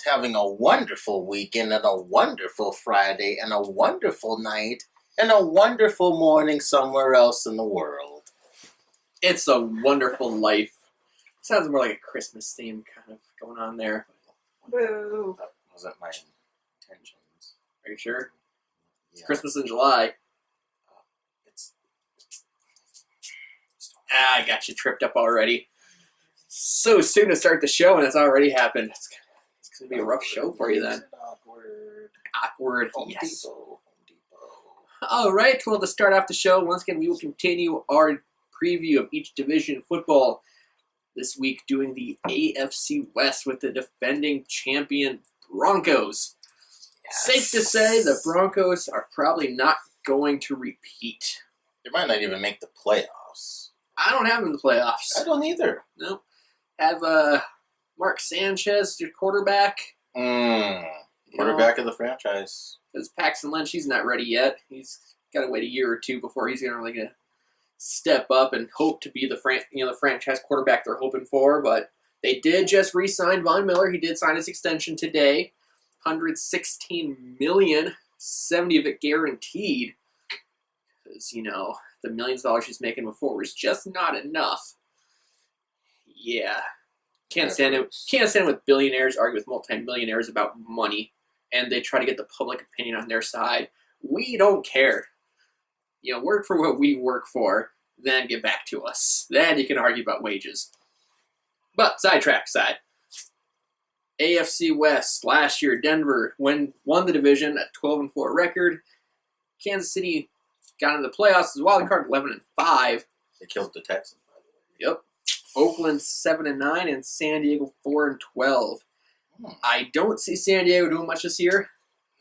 having a wonderful weekend and a wonderful Friday and a wonderful night and a wonderful morning somewhere else in the world. It's a wonderful life. Sounds more like a Christmas theme kind of going on there. Well, that wasn't my intentions. Are you sure? Yeah. It's Christmas in July. I got you tripped up already. So soon to start the show, and it's already happened. It's going to be a rough show for you then. Awkward. Home Yes. Depot. All right. Well, to start off the show, once again, we will continue our preview of each division of football this week, doing the AFC West with the defending champion Broncos. Yes. Safe to say the Broncos are probably not going to repeat. They might not even make the playoffs. I don't have them in the playoffs. I don't either. No. Have Mark Sanchez, your quarterback. Quarterback of the franchise. Because Paxton Lynch, he's not ready yet. He's got to wait a year or two before he's gonna step up and hope to be the franchise quarterback they're hoping for. But they did just re-sign Von Miller. He did sign his extension today, $116 million, $70 of it guaranteed. Because the millions of dollars he's making before was just not enough. Yeah. Can't stand it with billionaires argue with multimillionaires about money, and they try to get the public opinion on their side. We don't care. Work for what we work for, then get back to us. Then you can argue about wages. But sidetrack side. AFC West last year, Denver won the division at 12-4 record. Kansas City got into the playoffs as wild card 11-5. They killed the Texans, by the way. Yep. Oakland 7-9 and San Diego 4-12. I don't see San Diego doing much this year.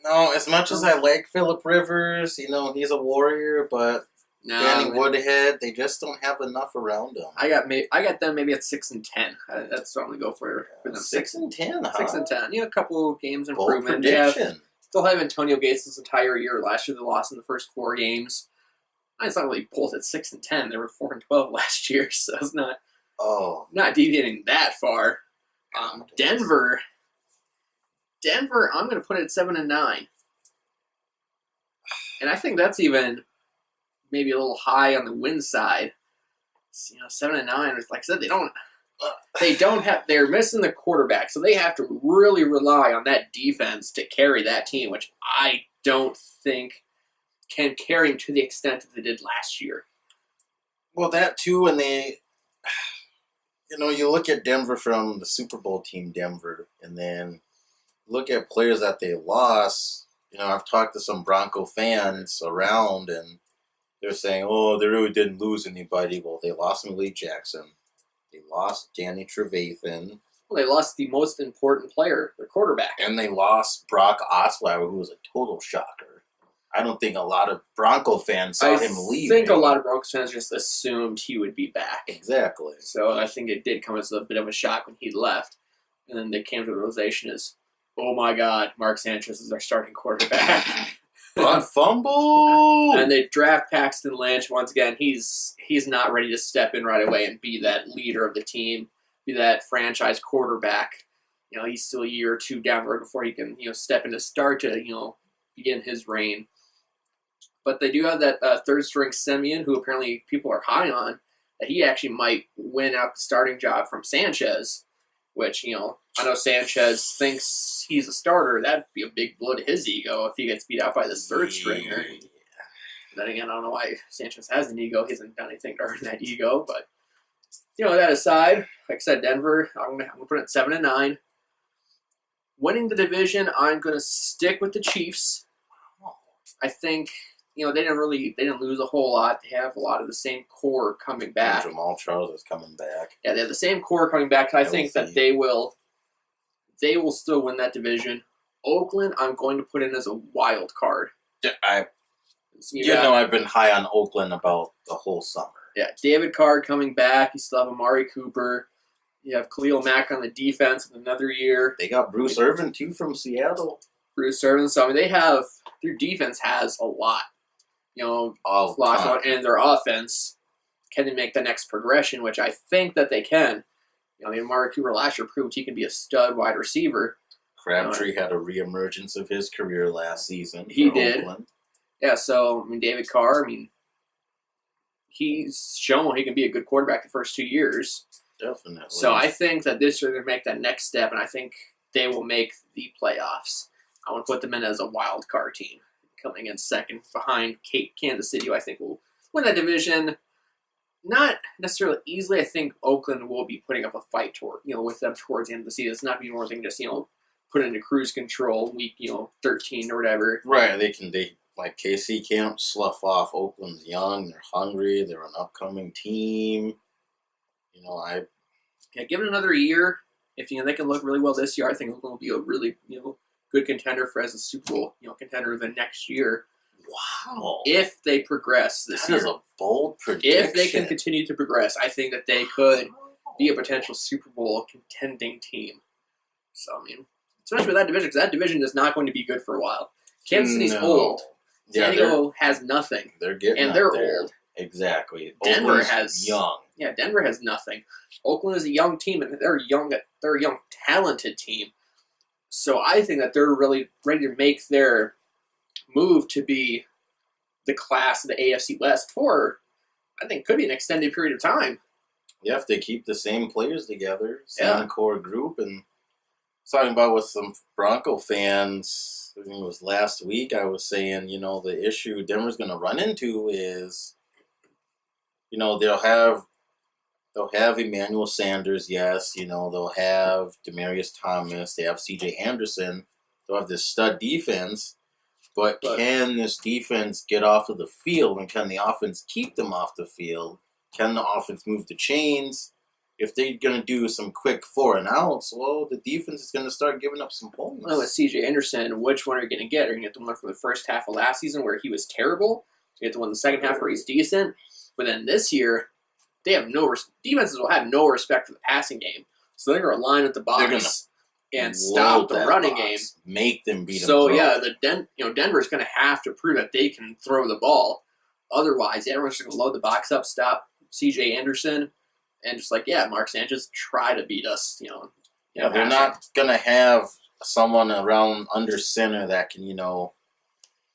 No, as much as I like Phillip Rivers, he's a warrior, but Danny Woodhead, they just don't have enough around them. I got them maybe at 6-10. That's what I'm gonna go for them. 6-10, huh? 6-10. A couple games Bold improvement. prediction. Still have Antonio Gates this entire year. Last year they lost in the first 4 games. It's not really both at 6-10. They were 4-12 last year, so it's not deviating that far. Denver, I'm going to put it at 7-9. And I think that's even maybe a little high on the win side. 7-9. Like I said, they're missing the quarterback, so they have to really rely on that defense to carry that team, which I don't think can carry them to the extent that they did last year. Well, that too, and they, you look at Denver from the Super Bowl team, Denver, and then look at players that they lost. I've talked to some Bronco fans around, and they're saying, they really didn't lose anybody. Well, they lost Malik Jackson. They lost Danny Trevathan. Well, they lost the most important player, their quarterback. And they lost Brock Osweiler, who was a total shocker. I don't think a lot of Bronco fans saw him leave. I think a lot of Broncos fans just assumed he would be back. Exactly. So I think it did come as a bit of a shock when he left. And then they came to the realization is, oh my God, Mark Sanchez is our starting quarterback. On fumble! And they draft Paxton Lynch. Once again, he's not ready to step in right away and be that leader of the team, be that franchise quarterback. He's still a year or two down the road before he can, step in to start to, begin his reign. But they do have that third-string Simeon, who apparently people are high on, that he actually might win out the starting job from Sanchez, which, I know Sanchez thinks he's a starter. That'd be a big blow to his ego if he gets beat out by this third-stringer. Yeah. Then again, I don't know why Sanchez has an ego. He hasn't done anything to earn that ego. But, that aside, like I said, Denver, I'm going to put it at 7-9. Winning the division, I'm going to stick with the Chiefs. I think... they didn't lose a whole lot. They have a lot of the same core coming back. Jamal Charles is coming back. Yeah, they have the same core coming back. I think that they will still win that division. Oakland, I'm going to put in as a wild card. I've been high on Oakland about the whole summer. Yeah, David Carr coming back. You still have Amari Cooper. You have Khalil Mack on the defense in another year. They got Bruce Irvin, too, from Seattle. Bruce Irvin. So, their defense has a lot. And their offense, can they make the next progression, which I think that they can. Amari Cooper last year proved he can be a stud wide receiver. Crabtree had a reemergence of his career last season. He for did. Oakland. Yeah, so, I mean, David Carr, I mean, he's shown he can be a good quarterback the first 2 years. Definitely. So I think that this year they're going to make that next step, and I think they will make the playoffs. I want to put them in as a wild card team, coming in second behind Kansas City, who I think will win that division. Not necessarily easily. I think Oakland will be putting up a fight with them towards the end of the season. It's not going to be more than just put into cruise control week 13 or whatever. Right, they like KC can't slough off. Oakland's young, they're hungry, they're an upcoming team. Give it another year. If they can look really well this year, I think Oakland will be a really good contender as a Super Bowl contender the next year. Wow! If they progress this year, that is a bold prediction. If they can continue to progress, I think that they could be a potential Super Bowl contending team. So I mean, especially with that division, because that division is not going to be good for a while. Kansas City's old. San Diego has nothing. They're getting and they're there. old. Exactly. Denver Oakland's has young. Yeah, Denver has nothing. Oakland is a young team, and they're young. They're a young, talented team. So I think that they're really ready to make their move to be the class of the AFC West for, I think, could be an extended period of time. Yeah, if they keep the same players together, same core group, and talking about with some Bronco fans, I think it was last week, I was saying, the issue Denver's going to run into is, they'll have Emmanuel Sanders, yes, they'll have Demaryius Thomas, they have C.J. Anderson, they'll have this stud defense, but can this defense get off of the field, and can the offense keep them off the field? Can the offense move the chains? If they're going to do some quick 4 and outs, well, the defense is going to start giving up some points. Well, with C.J. Anderson, which one are you going to get? Are you going to get the one from the first half of last season where he was terrible? You get the one in the second half where he's decent? But then this year, defenses will have no respect for the passing game. So they're going to line at the box and stop the running game. Make them beat them. So, yeah, Denver's going to have to prove that they can throw the ball. Otherwise, everyone's just going to load the box up, stop C.J. Anderson, and just Mark Sanchez, try to beat us. They're not going to have someone around under center that can,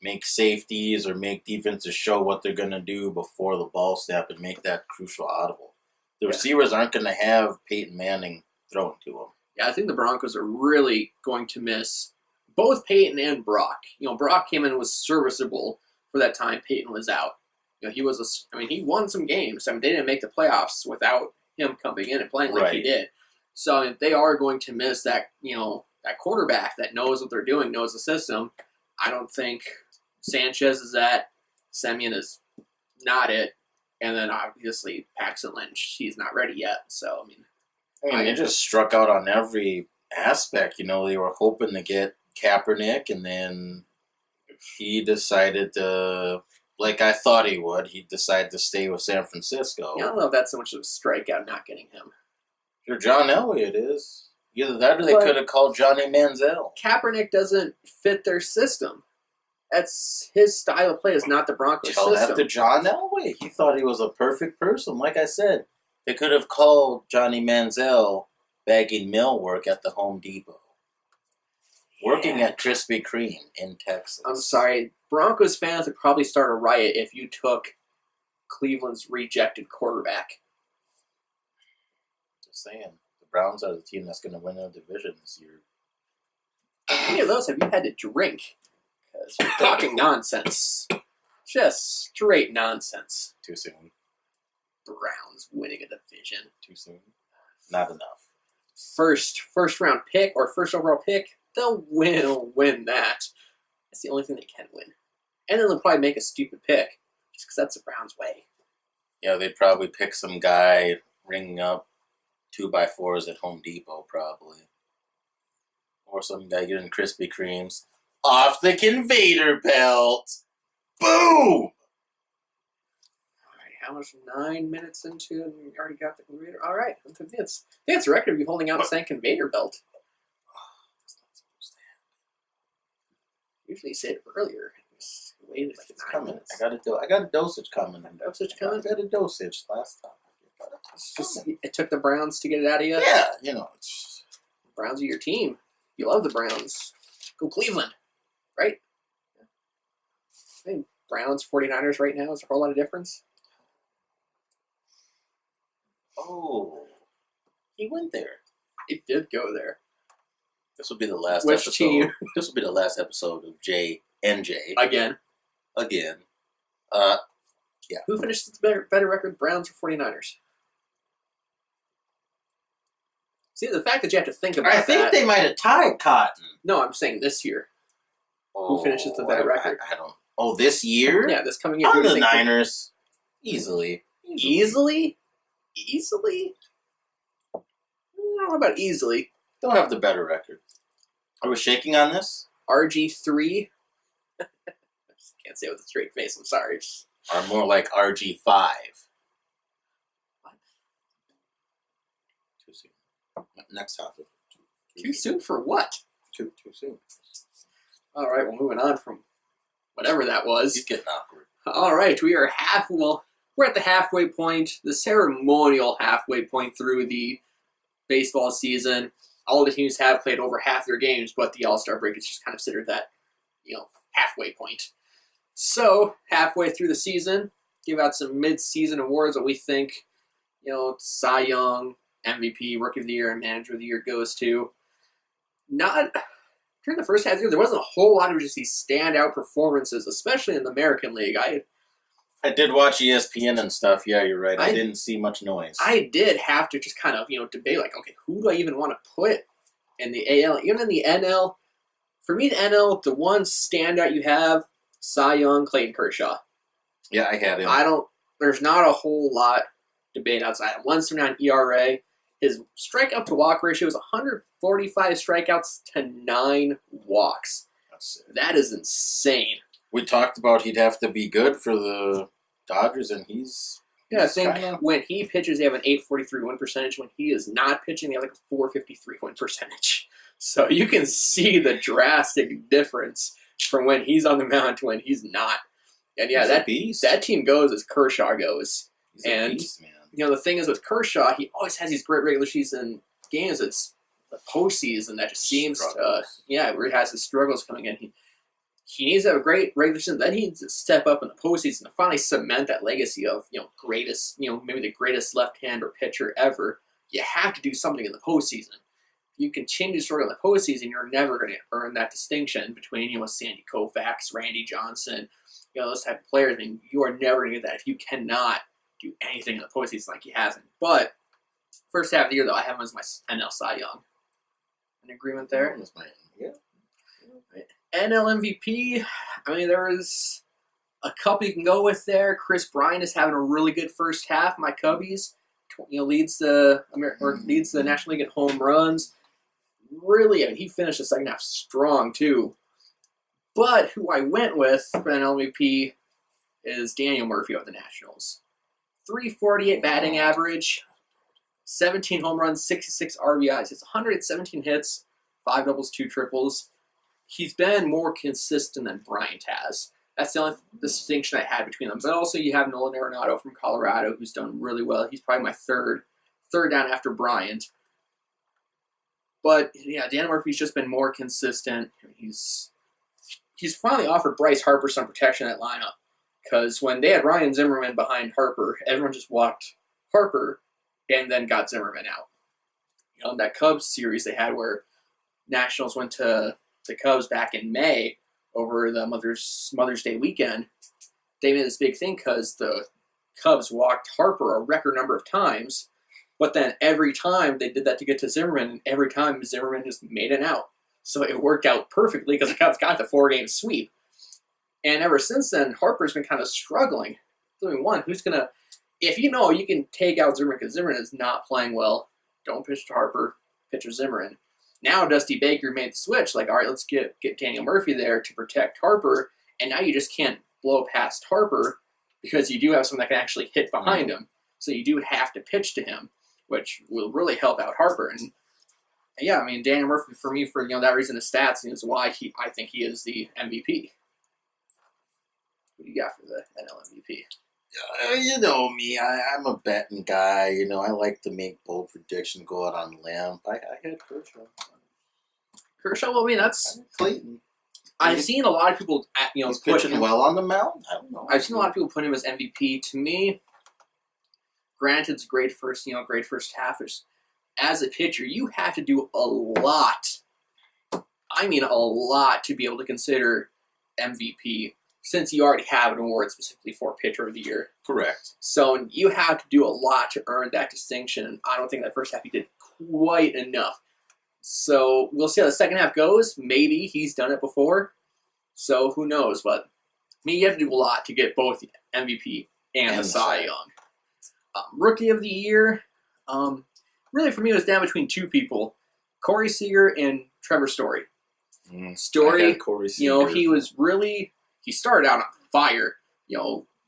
make safeties or make defenses show what they're going to do before the ball snap and make that crucial audible. The receivers aren't going to have Peyton Manning throwing to them. Yeah, I think the Broncos are really going to miss both Peyton and Brock. Brock came in and was serviceable for that time Peyton was out. He won some games. They didn't make the playoffs without him coming in and playing like he did. So they are going to miss that, that quarterback that knows what they're doing, knows the system. I don't think Sanchez is that. Semien is not it. And then obviously Paxton Lynch, he's not ready yet. So, they just struck out on every aspect. They were hoping to get Kaepernick, and then he decided to, like I thought he would, he decided to stay with San Francisco. I don't know if that's so much of a strikeout not getting him. For John Elway, it is. Either that or they could have called Johnny Manziel. Kaepernick doesn't fit their system. That's his style of play is not the Broncos' system. Tell that to John Elway. He thought he was a perfect person. Like I said, they could have called Johnny Manziel bagging millwork at the Home Depot. Working at Krispy Kreme in Texas. I'm sorry. Broncos fans would probably start a riot if you took Cleveland's rejected quarterback. Just saying. The Browns are the team that's going to win the division this year. How many of those have you had to drink? Because you're talking nonsense. Just straight nonsense. Too soon. Browns winning a division. Too soon. Not enough. First round pick or first overall pick, they'll win that. That's the only thing they can win. And then they'll probably make a stupid pick, just because that's the Browns' way. Yeah, they'd probably pick some guy ringing up 2x4s at Home Depot, probably. Or some guy getting Krispy Kremes. Off the conveyor belt! Boom! How much? 9 minutes into, and you already got the conveyor. All right, I think it's a record of you holding out saying conveyor belt. That's not supposed to happen. Usually you say it earlier. Waited like it's 9 coming. minutes. I got a dosage coming. Dosage coming? I got a dosage last time. It took the Browns to get it out of you. Yeah, Browns are your team. You love the Browns. Go Cleveland, right? I think Browns 49ers right now is a whole lot of difference. Oh, he went there. It did go there. This will be the last Which episode. team? This will be the last episode of J and J Again. again. Who finished the better record, Browns or 49ers? See, the fact that you have to think about I think that. they might have tied Cotton. No, I'm saying this year. Oh, finishes the better record? I don't. Oh, this year? Yeah, this coming year. On who do the you think- Niners, easily. Easily? Easily? I don't know about easily. They'll have the better record. Are we shaking on this? RG3. Can't say it with a straight face. I'm sorry. Or more like RG5? Too soon. Next topic. Too soon for what? Too soon. All right, well, moving on from whatever that was. He's getting awkward. All right, we're at the halfway point, the ceremonial halfway point through the baseball season. All the teams have played over half their games, but the All-Star break is just kind of considered that, halfway point. So, halfway through the season, give out some mid-season awards that we think, Cy Young, MVP, Rookie of the Year, and Manager of the Year goes to. Not during the first half of the year, there wasn't a whole lot of just these standout performances, especially in the American League. I did watch ESPN and stuff. Yeah, you're right. I I- didn't see much noise. I did have to just kind of, debate, like, okay, who do I even want to put in the AL? Even in the NL, for me, the NL, the one standout you have, Cy Young, Clayton Kershaw. Yeah, I had him. There's not a whole lot debate outside. 1.79 ERA. His strikeout to walk ratio is 145 strikeouts to 9 walks. That's it. That is insane. We talked about he'd have to be good for the Dodgers, and he's Yeah, I think kinda- when he pitches, they have an 843 win percentage. When he is not pitching, they have like a 453 win percentage. So you can see the drastic difference from when he's on the mound to when he's not. And yeah, he's a that beast. team goes as Kershaw goes. He's a and- beast, man. The thing is with Kershaw, he always has these great regular season games. It's the postseason that just seems Struggles. where he has his struggles coming in. He needs to have a great regular season. Then he needs to step up in the postseason to finally cement that legacy of, greatest, maybe the greatest left-hander pitcher ever. You have to do something in the postseason. If you continue to struggle in the postseason, you're never going to earn that distinction between, Sandy Koufax, Randy Johnson, those type of players. I mean, you are never going to get that if you cannot do anything in the postseason like he hasn't. But first half of the year, though, I have him as my NL Cy Young. An agreement there? That was my- yeah. NL MVP, I mean, there is a couple you can go with there. Chris Bryant is having a really good first half. My Cubbies, leads the National League in home runs. Really, I mean, he finished the second half strong too. But who I went with for NL MVP is Daniel Murphy of the Nationals. 348 batting average, 17 home runs, 66 RBIs. It's 117 hits, 5 doubles, 2 triples. He's been more consistent than Bryant has. That's the only distinction I had between them. But also you have Nolan Arenado from Colorado, who's done really well. He's probably my third down after Bryant. But yeah, Dan Murphy's just been more consistent. He's finally offered Bryce Harper some protection in that lineup. Because when they had Ryan Zimmerman behind Harper, everyone just walked Harper and then got Zimmerman out. In that Cubs series they had where Nationals went to the Cubs back in May over the Mother's Day weekend, they made this big thing because the Cubs walked Harper a record number of times, but then every time they did that to get to Zimmerman, and every time Zimmerman just made it out. So it worked out perfectly because the Cubs got the 4-game sweep. And ever since then, Harper's been kind of struggling. So, who's going to... If you can take out Zimmerman because Zimmerman is not playing well, don't pitch to Harper, pitch to Zimmerman. Now Dusty Baker made the switch, like, all right, let's get Daniel Murphy there to protect Harper, and now you just can't blow past Harper because you do have someone that can actually hit behind him. So you do have to pitch to him, which will really help out Harper. And yeah, I mean, Daniel Murphy, for me, for that reason, the stats is why I think he is the MVP. What do you got for the NL MVP? You know me, I'm a betting guy. I like to make bold prediction, go out on a limb. I had Kershaw. Kershaw, well, I mean, that's... Clayton. I've seen a lot of people, He's put pitching him... well on the mound. I don't know. I've seen a lot of people put him as MVP. To me, granted, it's great first half. As a pitcher, you have to do a lot. I mean, a lot to be able to consider MVP, since you already have an award specifically for Pitcher of the Year. Correct. So you have to do a lot to earn that distinction. I don't think that first half he did quite enough. So we'll see how the second half goes. Maybe he's done it before. So who knows? But I mean, you have to do a lot to get both the MVP and the Cy Young. Rookie of the Year, really for me, it was down between two people, Corey Seager and Trevor Story. Story, Corey Seager. He started out on fire,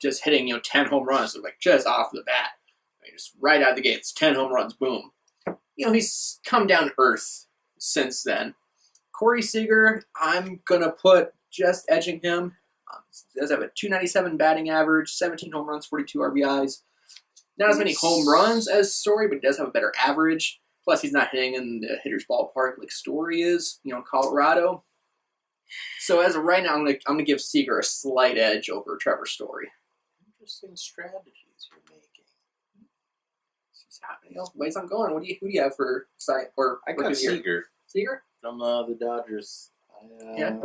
just hitting, 10 home runs, like just off the bat. Just right out of the gates, 10 home runs, boom. He's come down to earth since then. Corey Seager, I'm going to put just edging him. He does have a .297 batting average, 17 home runs, 42 RBIs. Not as many home runs as Story, but he does have a better average. Plus, he's not hitting in the hitter's ballpark like Story is, in Colorado. So as of right now, I'm gonna give Seager a slight edge over Trevor Story. Interesting strategies you're making. Ways I'm going. Who do you have for site or? I got Seager. Seager From the Dodgers. Yeah.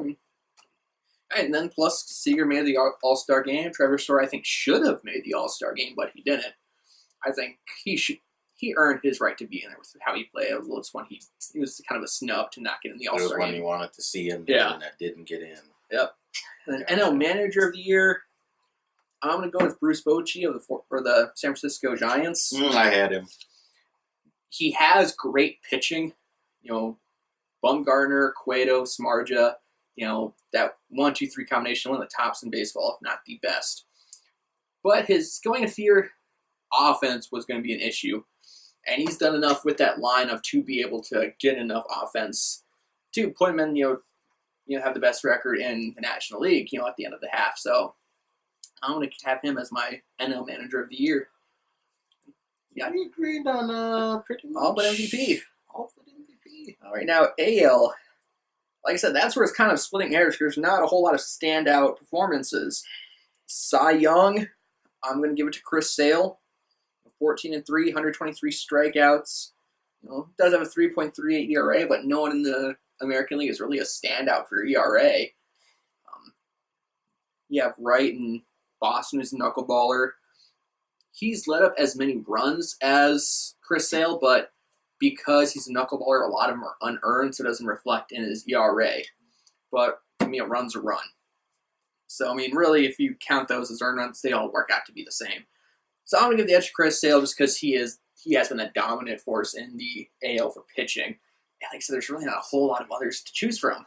And then plus Seager made the All-Star game. Trevor Story, I think, should have made the All-Star game, but he didn't. I think he earned his right to be in there with how he played. It was when he was kind of a snub to not get in the All-Star game. When you wanted to see him, and that didn't get in. Yep. And then NL Manager of the Year, I'm going to go with Bruce Bochy of the San Francisco Giants. I had him. He has great pitching. Bumgarner, Cueto, Samardzija. That 1-2-3 combination, one of the tops in baseball, if not the best. But his going into the year offense was going to be an issue. And he's done enough with that lineup to be able to get enough offense to put him in, have the best record in the National League, at the end of the half. So I'm going to have him as my NL Manager of the Year. Yeah, we agreed on pretty much all but MVP. All but MVP. All right, now AL. Like I said, that's where it's kind of splitting hairs. There's not a whole lot of standout performances. Cy Young, I'm going to give it to Chris Sale. 14-3, 123 strikeouts. Does have a 3.38 ERA, but no one in the American League is really a standout for ERA. You have Wright in Boston, who's a knuckleballer. He's let up as many runs as Chris Sale, but because he's a knuckleballer, a lot of them are unearned, so it doesn't reflect in his ERA. But to me, a run's a run. So, really, if you count those as earned runs, they all work out to be the same. So I'm going to give the edge to Chris Sale just because he has been a dominant force in the AL for pitching. And like I said, there's really not a whole lot of others to choose from.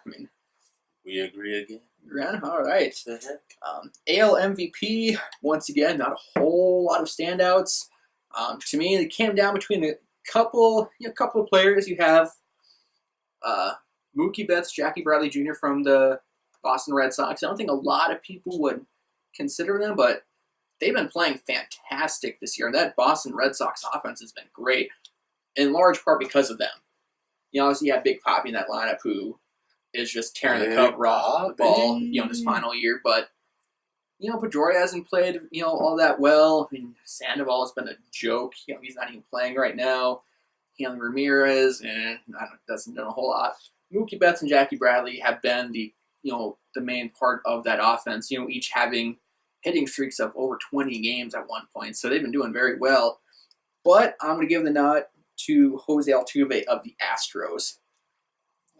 We agree again. Yeah, all right. AL MVP, once again, not a whole lot of standouts. To me, it came down between a couple of players. You have Mookie Betts, Jackie Bradley Jr. from the Boston Red Sox. I don't think a lot of people would consider them, but they've been playing fantastic this year. And that Boston Red Sox offense has been great, in large part because of them. Obviously you have Big Papi in that lineup who is just tearing the cover off the ball, in his final year. But, Pedroia hasn't played, all that well. Sandoval has been a joke. He's not even playing right now. Hanley Ramirez, doesn't do a whole lot. Mookie Betts and Jackie Bradley have been the main part of that offense, each having hitting streaks of over 20 games at one point. So they've been doing very well. But I'm going to give the nod to Jose Altuve of the Astros.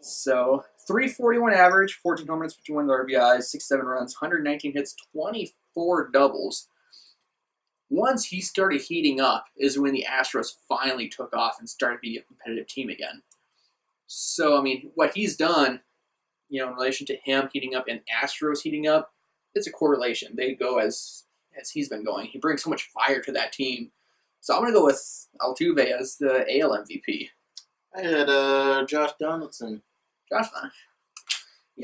So 341 average, 14 home runs, 51 RBIs, 67 runs, 119 hits, 24 doubles. Once he started heating up is when the Astros finally took off and started being a competitive team again. So, what he's done, in relation to him heating up and Astros heating up, it's a correlation. They go as he's been going. He brings so much fire to that team. So I'm going to go with Altuve as the AL MVP. I had Josh Donaldson. Josh,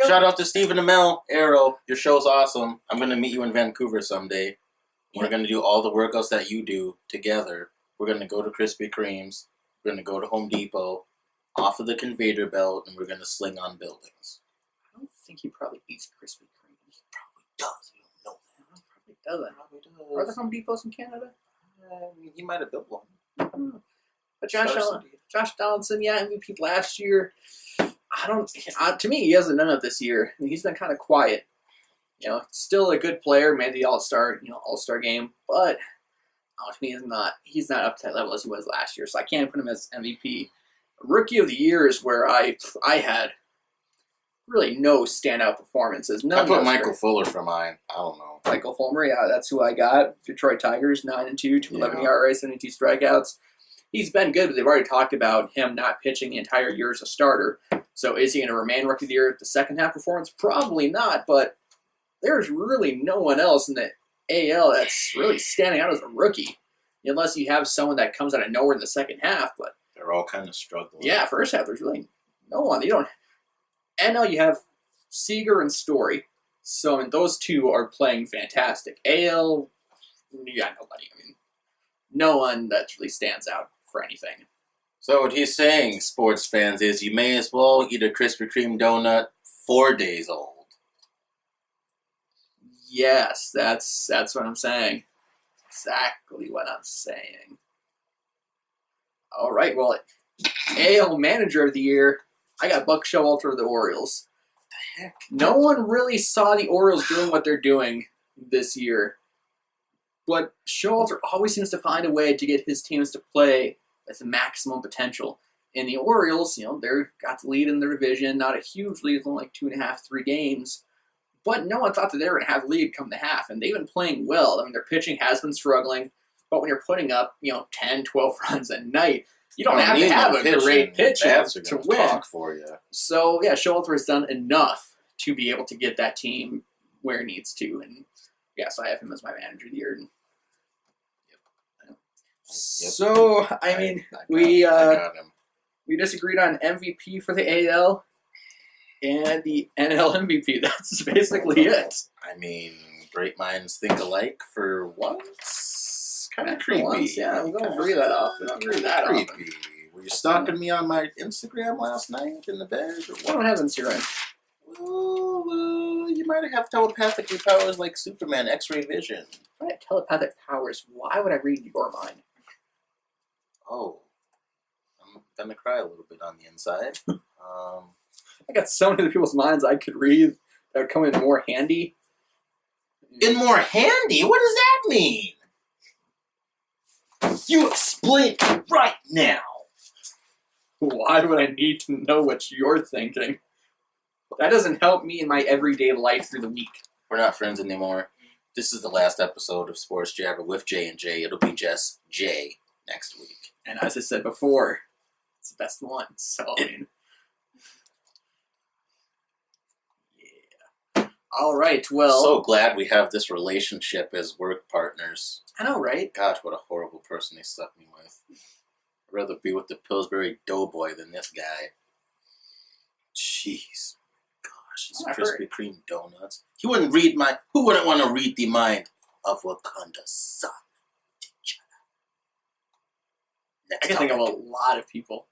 shout out to Stephen Amell. Arrow, your show's awesome. I'm going to meet you in Vancouver someday. We're going to do all the workouts that you do together. We're going to go to Krispy Kreme's. We're going to go to Home Depot. off of the conveyor belt, and we're going to sling on buildings. I don't think he probably eats Krispy Kreme. He probably does. You don't know that. Probably doesn't. Probably Are there does. Home Depots in Canada? I mean, he might have built one. But Stars Josh Donaldson, yeah, MVP last year. To me, he hasn't done it this year. I mean, he's been kind of quiet. Still a good player, made the All-Star game, but to me, he's not up to that level as he was last year. So I can't put him as MVP. Rookie of the Year is where I had really no standout performances. I put Michael Fuller for mine. I don't know. Michael Fulmer, yeah, that's who I got. Detroit Tigers, 9-2, 211 ERA, 72 strikeouts. He's been good, but they've already talked about him not pitching the entire year as a starter. So is he going to remain Rookie of the Year at the second half performance? Probably not, but there's really no one else in the AL that's really standing out as a rookie, unless you have someone that comes out of nowhere in the second half. But they're all kind of struggling. Yeah, first half there's really no one. NL you have Seager and Story, so those two are playing fantastic. AL, you got nobody. I mean, no one that really stands out for anything. So what he's saying, sports fans, is you may as well eat a Krispy Kreme donut 4 days old. Yes, that's what I'm saying. Exactly what I'm saying. All right, well, AL Manager of the Year, I got Buck Showalter of the Orioles. What the heck? No one really saw the Orioles doing what they're doing this year, but Showalter always seems to find a way to get his teams to play with maximum potential. And the Orioles, they're got the lead in their division, not a huge lead, it's only like 2.5, 3 games. But no one thought that they were going to have the lead come the half, and they've been playing well. I mean, their pitching has been struggling, but when you're putting up, 10, 12 runs a night, you don't have to have a great pitcher to win. Talk for you. So, yeah, Showalter has done enough to be able to get that team where it needs to, and yeah, so I have him as my Manager of the Year. Yep. So, I mean, I got him. we disagreed on MVP for the AL and the NL MVP. That's basically it. I mean, great minds think alike for once. Kind of creepy. Once, yeah, we don't agree that often. Creepy. Were you stalking me on my Instagram last night in the bed? Or I what? don't have Instagram. Well, you might have telepathic powers like Superman, X-ray vision. If I had telepathic powers, why would I read your mind? Oh, I'm gonna cry a little bit on the inside. I got so many people's minds I could read that would come in more handy. In more handy? What does that mean? You explain right now. Why would I need to know what you're thinking? That doesn't help me in my everyday life through the week. We're not friends anymore. This is the last episode of Sports Jabber with J&J. It'll be just J next week. And as I said before, it's the best one. So, I mean, yeah. All right, well. So glad we have this relationship as work partners. I know, right? Gosh, what a horrible person they stuck me with. I'd rather be with the Pillsbury Doughboy than this guy. Jeez. Gosh, these Krispy Kreme donuts. Who wouldn't want to read the mind of Wakanda's son? I can think of a lot of people.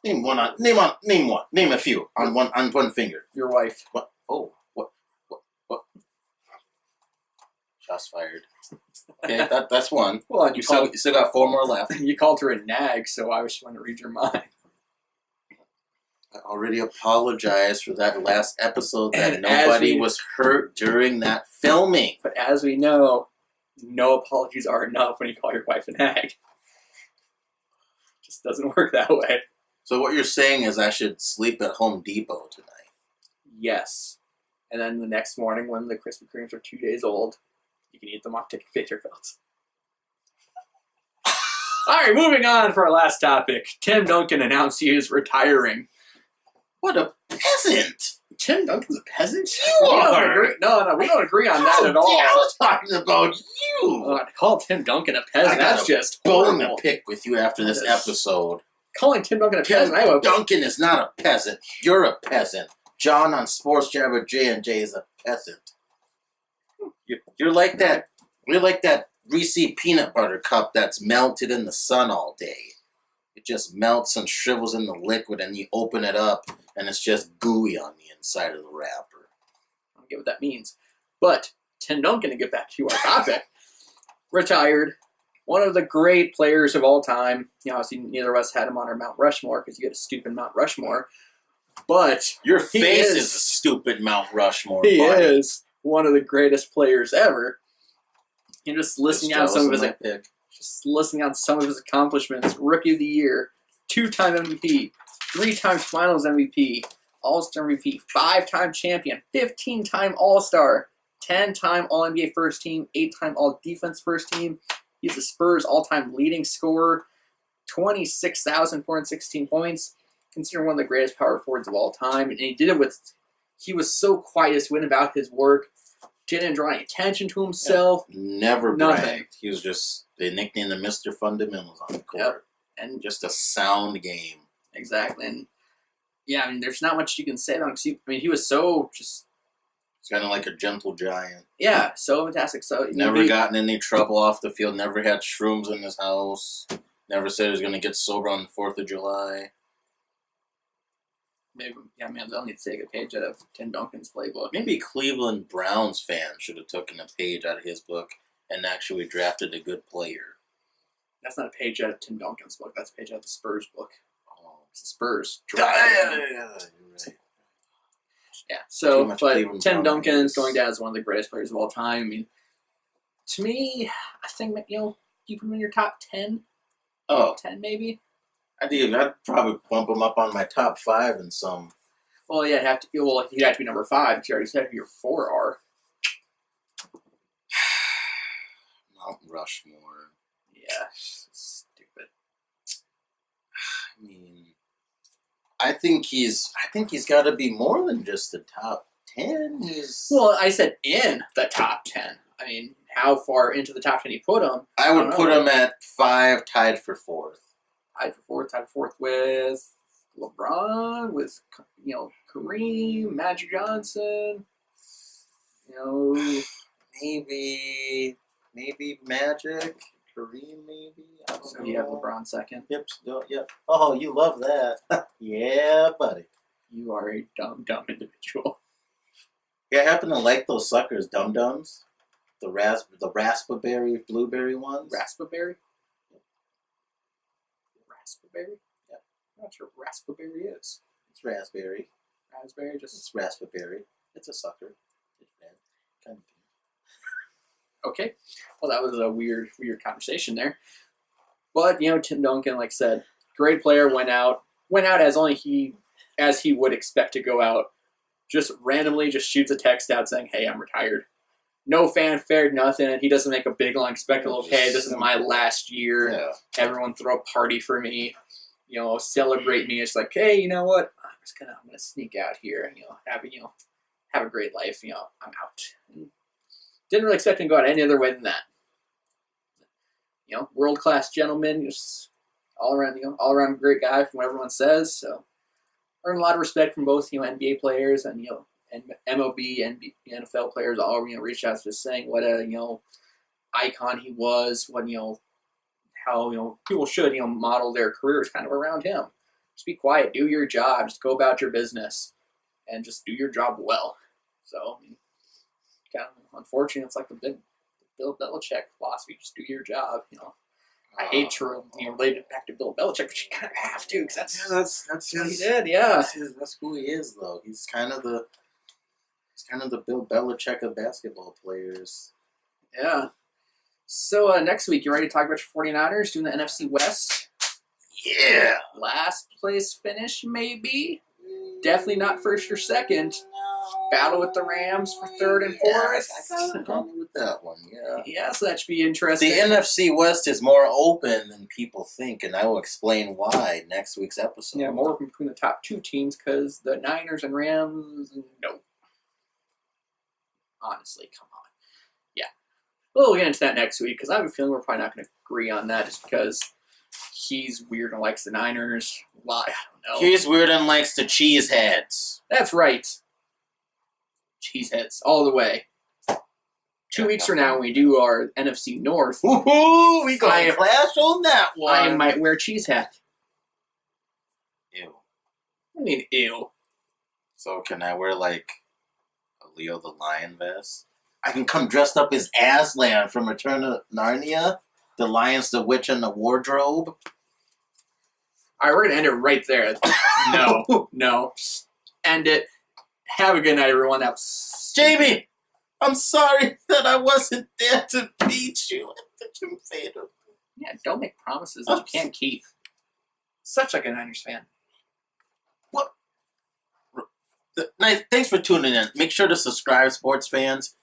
Name one. Name a few on one finger. Your wife. What? Oh, what? Shots fired. Okay, that's one. Well, You still got 4 more left. You called her a nag, so I was trying to read your mind. I already apologized for that last episode that And nobody was hurt during that filming. But as we know, no apologies are enough when you call your wife a nag. Just doesn't work that way. So what you're saying is I should sleep at Home Depot tonight. Yes. And then the next morning when the Krispy Kremes are 2 days old, you can eat them off conveyor belts. Alright, moving on for our last topic. Tim Duncan announced he is retiring. What a peasant! Tim Duncan's a peasant? You are! No, we don't agree on that at all. I was talking about you! To call Tim Duncan a peasant, I got that's a just bone to horrible. pick with you after this Yes. episode. Calling Tim Duncan a peasant, I have a... Duncan is not a peasant. You're a peasant. John on Sports Jabber J&J is a peasant. You're like that. You're like that Reese peanut butter cup that's melted in the sun all day. it just melts and shrivels in the liquid, and you open it up, and it's just gooey on the inside of the wrapper. I don't get what that means. But Tim Duncan, to get back to our topic, retired. One of the great players of all time. Obviously, neither of us had him on our Mount Rushmore because you had a stupid Mount Rushmore. But your face is a stupid Mount Rushmore. He is one of the greatest players ever. And just listening on some of his accomplishments: Rookie of the Year, 2-time MVP, 3 times Finals MVP, All-Star MVP, 5-time champion, 15-time All-Star, 10-time All-NBA First Team, 8-time All-Defense First Team. He's the Spurs' all-time leading scorer, 26,416 points. Considered one of the greatest power forwards of all time. And he did it he was so quiet as went about his work, didn't draw any attention to himself. Never bragged. He was just, they nicknamed him Mr. Fundamentals on the court. Yep. And just a sound game. Exactly. And yeah, there's not much you can say about him. He was so just... He's kind of like a gentle giant. Yeah, so fantastic. So never gotten any trouble off the field, never had shrooms in his house, never said he was going to get sober on the 4th of July. Maybe, they'll need to take a page out of Tim Duncan's playbook. Maybe Cleveland Browns fans should have taken a page out of his book and actually drafted a good player. That's not a page out of Tim Duncan's book. That's a page out of the Spurs book. Oh, it's the Spurs. You're right. Yeah, so, but Tim Duncan's going down as one of the greatest players of all time. To me, I think, you put him in your top 10. Oh. 10 maybe? I'd probably bump him up on my top 5 in some. Well, yeah, he'd have to be number 5, because you already said who your 4 are. Mount Rushmore. Yeah, stupid. I think he's got to be more than just the top 10. Well, I said in the top 10. How far into the top 10 you put him? I would put him at 5, tied for 4th. Tied for 4th with LeBron, with Kareem, Magic Johnson. Maybe Magic. Kareem, maybe. I don't know. You have LeBron second. Yep. Oh, you love that. Yeah, buddy. You are a dumb individual. Yeah, I happen to like those suckers, Dum Dums. The raspberry, blueberry ones. Raspberry? Raspberry? Yeah. I'm not sure what raspberry is. It's raspberry. Raspberry? It's raspberry. It's a sucker. It's bad. Kind of. Okay. Well, that was a weird conversation there. But, Tim Duncan, like I said, great player, went out as he would expect to go out. Just randomly just shoots a text out saying, hey, I'm retired. No fanfare, nothing. He doesn't make a big long spectacle. Okay, this is my last year. Yeah. Everyone throw a party for me. Celebrate me. It's like, hey, you know what? I'm gonna sneak out here. Have a great life. I'm out. And didn't really expect him to go out any other way than that. World class gentleman, just all around great guy from what everyone says. So earned a lot of respect from both NBA players and and MLB and NFL players all reached out just saying what a icon he was, what how people should model their careers kind of around him. Just be quiet, do your job, just go about your business, and just do your job well. So kind of unfortunate. It's like the Bill Belichick philosophy: just do your job. I hate to relate it back to Bill Belichick, but you kind of have to because that's what he did. Yeah, that's who he is, though. He's kind of the Bill Belichick of basketball players. Yeah. So next week, you ready to talk about your 49ers doing the NFC West? Yeah. Last place finish, maybe. Definitely not first or second. Battle with the Rams for third and fourth. I got with that one, yeah. Yeah, so that should be interesting. The NFC West is more open than people think, and I will explain why next week's episode. Yeah, more open between the top 2 teams because the Niners and Rams, no. Honestly, come on. Yeah. We'll get into that next week because I have a feeling we're probably not going to agree on that just because he's weird and likes the Niners. Well, I don't know. He's weird and likes the cheeseheads. That's right. Cheeseheads all the way. 2 weeks from now, when we do our NFC North. Woohoo! We got clash on that one. I might wear cheese hat. I mean, ew. So can I wear like a Leo the Lion vest? I can come dressed up as Aslan from Return of Narnia. The Lion's the Witch and the Wardrobe. All right, we're gonna end it right there. No, end it. Have a good night, everyone. That was Jamie, I'm sorry that I wasn't there to beat you at the Confader. Yeah, don't make promises that you can't keep. Such like a Niners fan. Nice. Thanks for tuning in. Make sure to subscribe, sports fans.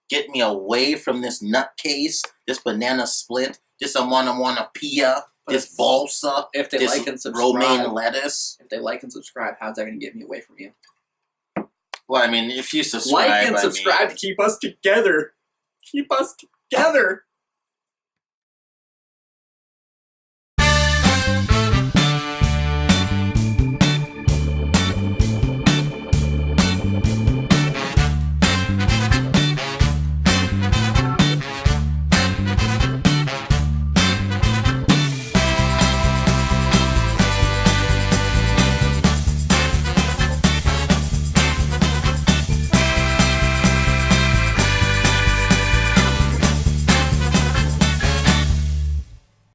Get me away from this nutcase, this banana split, this pia, this balsa, If they this like and subscribe, romaine lettuce. if they like and subscribe, how's that going to get me away from you? Well, I mean, if you subscribe, Like and subscribe to keep us together. Keep us together.